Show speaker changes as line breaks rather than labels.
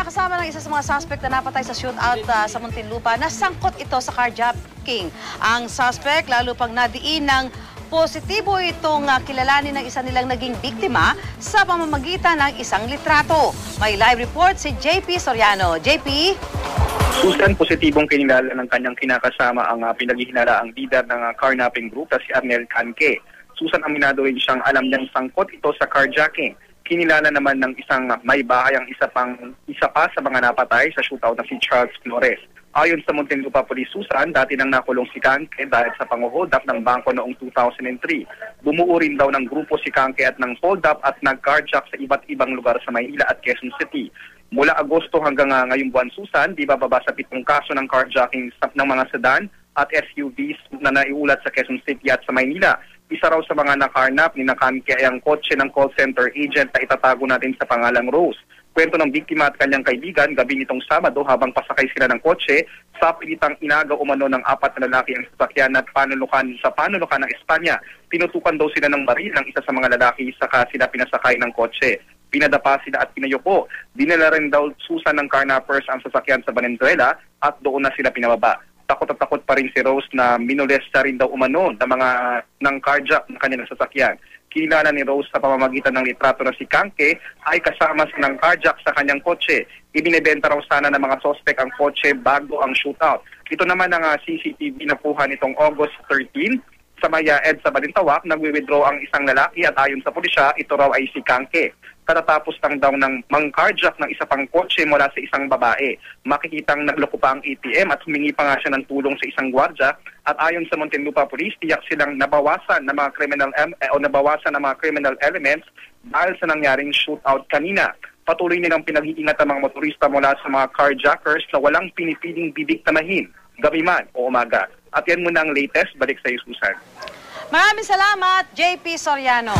kinakasama ng isa sa mga suspect na napatay sa shootout sa Muntinlupa na sangkot ito sa carjacking. Ang suspect lalo pang nadiin ng positibo itong kilalanin ng isa nilang naging biktima sa pamamagitan ng isang litrato. May live report si JP Soriano. JP?
Susan, positibong kinilala ng kanyang kinakasama ang pinaghihinalaang leader ng carnapping group na si Arnel Canque. Susan, aminado rin siyang alam niyang sangkot ito sa carjacking. Kinilala naman ng isang may bahay ang isa pa sa mga napatay sa shootout na si Charles Flores. Ayon sa Muntinlupa Police, Susan, dati nang nakulong si Canque dahil sa pang-hold up ng bangko noong 2003. Bumuo rin daw ng grupo si Canque at ng hold up at nag-carjack sa iba't ibang lugar sa Maynila at Quezon City. Mula Agosto hanggang ngayong buwan, Susan, di bababa sa 7 kaso ng carjacking ng mga sedan at SUVs na naiulat sa Quezon City at sa Maynila. Isa raw sa mga nakarnap ni Canque ay ang kotse ng call center agent na itatago natin sa pangalang Rose. Kwento ng biktima at kanyang kaibigan, gabi nitong Sabado habang pasakay sila ng kotse, sa pilitang inagaw umano ng 4 na lalaki ang sasakyan at panulukan ng Espanya. Tinutukan daw sila ng baril ng isa sa mga lalaki saka sila pinasakay ng kotse. Pinadapa sila at pinayuko. Dinala rin daw Susan ng carnappers ang sasakyan sa Valenzuela at doon na sila pinababa. Takot at takot pa rin si Rose na minolesta rin daw umano ng carjack ng kanyang sasakyan. Kilala ni Rose sa pamamagitan ng litrato na si Canque ay kasama ng carjack sa kanyang kotse. Ibinebenta raw sana ng mga sospek ang kotse bago ang shootout. Ito naman ang CCTV na kuha nitong August 13 sa Maya EDSA Balintawak. Nagwi-withdraw ang isang lalaki at ayon sa pulisya, ito raw ay si Canque. Katatapos lang daw ng mang-carjack ng isa pang kotse mula sa isang babae. Makikitang nagloko pa ang ATM at humingi pa nga siya ng tulong sa isang gwardya. At ayon sa Muntinlupa Police, tiyak silang nabawasan ng mga criminal elements dahil sa nangyaring shootout kanina. Patuloy nilang pinag-iingat ang mga motorista mula sa mga carjackers na walang pinipiling bibiktamahin, gabi man o umaga. At yan muna ang latest. Balik sa iyo, Susan.
Maraming salamat, JP Soriano.